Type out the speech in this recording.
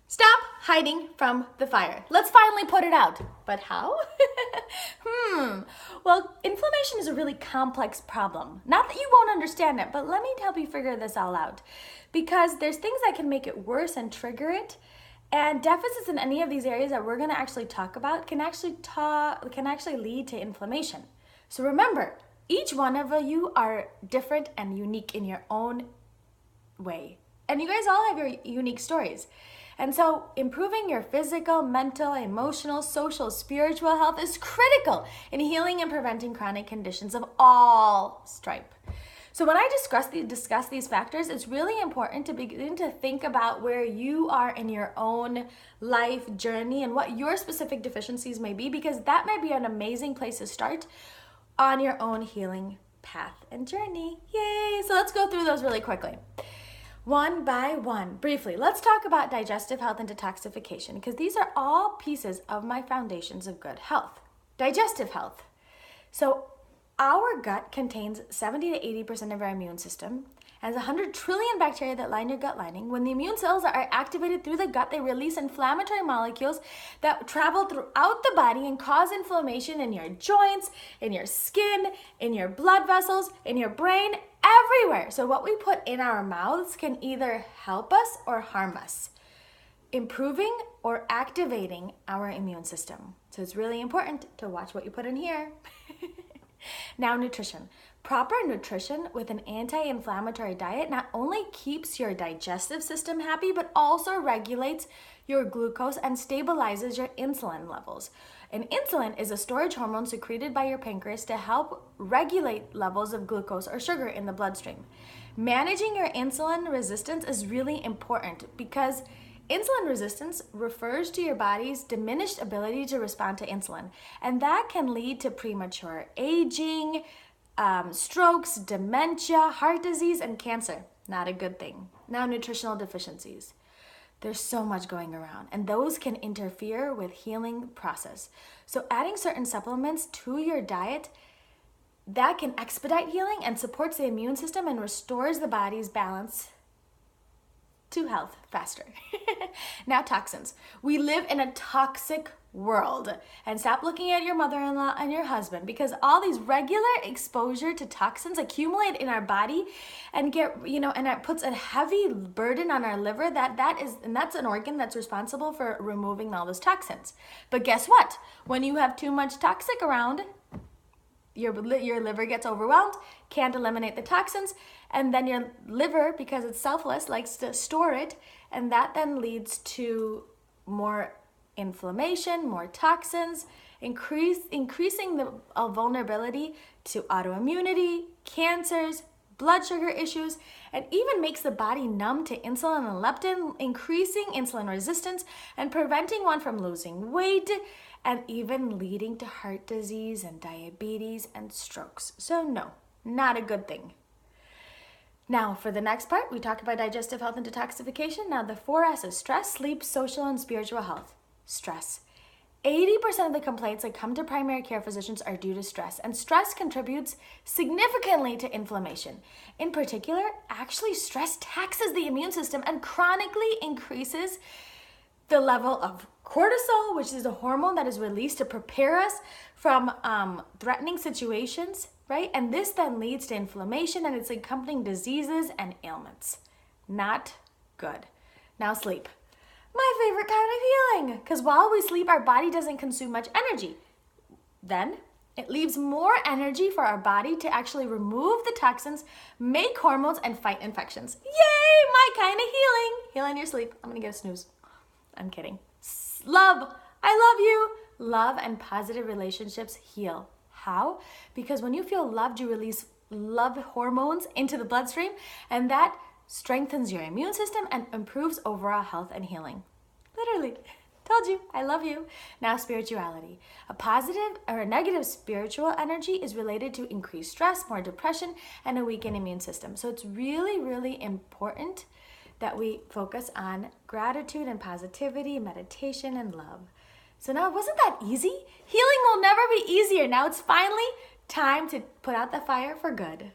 Stop hiding from the fire. Let's finally put it out. But how? Well, inflammation is a really complex problem. Not that you won't understand it, but let me help you figure this all out. Because there's things that can make it worse and trigger it. And deficits in any of these areas that we're going to actually talk about can actually lead to inflammation. So remember, each one of you are different and unique in your own way. And you guys all have your unique stories. And so improving your physical, mental, emotional, social, spiritual health is critical in healing and preventing chronic conditions of all stripe. So when I discuss these factors, it's really important to begin to think about where you are in your own life journey and what your specific deficiencies may be, because that might be an amazing place to start on your own healing path and journey. Yay! So let's go through those really quickly. One by one, briefly, let's talk about digestive health and detoxification, because these are all pieces of my foundations of good health. Digestive health. So our gut contains 70 to 80% of our immune system, and has 100 trillion bacteria that line your gut lining. When the immune cells are activated through the gut, they release inflammatory molecules that travel throughout the body and cause inflammation in your joints, in your skin, in your blood vessels, in your brain, everywhere. So what we put in our mouths can either help us or harm us, improving or activating our immune system. So it's really important to watch what you put in here. Now, nutrition. Proper nutrition with an anti-inflammatory diet not only keeps your digestive system happy, but also regulates your glucose and stabilizes your insulin levels. And insulin is a storage hormone secreted by your pancreas to help regulate levels of glucose or sugar in the bloodstream. Managing your insulin resistance is really important because insulin resistance refers to your body's diminished ability to respond to insulin, and that can lead to premature aging, strokes, dementia, heart disease, and cancer. Not a good thing. Now, nutritional deficiencies. There's so much going around, and those can interfere with healing process. So adding certain supplements to your diet, that can expedite healing and supports the immune system and restores the body's balance to health faster. Now, toxins. We live in a toxic world, and stop looking at your mother-in-law and your husband, because all these regular exposure to toxins accumulate in our body and and it puts a heavy burden on our liver that's an organ that's responsible for removing all those toxins. But guess what? When you have too much toxic around, your liver gets overwhelmed, can't eliminate the toxins, and then your liver, because it's selfless, likes to store it, and that then leads to more inflammation, more toxins, increasing the vulnerability to autoimmunity, cancers, blood sugar issues, and even makes the body numb to insulin and leptin, increasing insulin resistance and preventing one from losing weight, and even leading to heart disease and diabetes and strokes. So no, not a good thing. Now, for the next part, we talk about digestive health and detoxification. Now, the 4S is stress, sleep, social, and spiritual health. Stress. 80% of the complaints that come to primary care physicians are due to stress, and stress contributes significantly to inflammation. In particular, actually, stress taxes the immune system and chronically increases the level of cortisol, which is a hormone that is released to prepare us from threatening situations, right? And this then leads to inflammation and its accompanying diseases and ailments. Not good. Now, sleep. My favorite kind of healing, because while we sleep, our body doesn't consume much energy. Then it leaves more energy for our body to actually remove the toxins, make hormones, and fight infections. Yay, my kind of healing. Heal in your sleep. I'm going to get a snooze. I'm kidding. Love. I love you. Love and positive relationships heal. How? Because when you feel loved, you release love hormones into the bloodstream, and that strengthens your immune system and improves overall health and healing. Literally. Told you, I love you. Now, spirituality. A positive or a negative spiritual energy is related to increased stress, more depression, and a weakened immune system. So it's really, really important that we focus on gratitude and positivity, meditation, and love. So now, wasn't that easy? Healing will never be easier. Now it's finally time to put out the fire for good.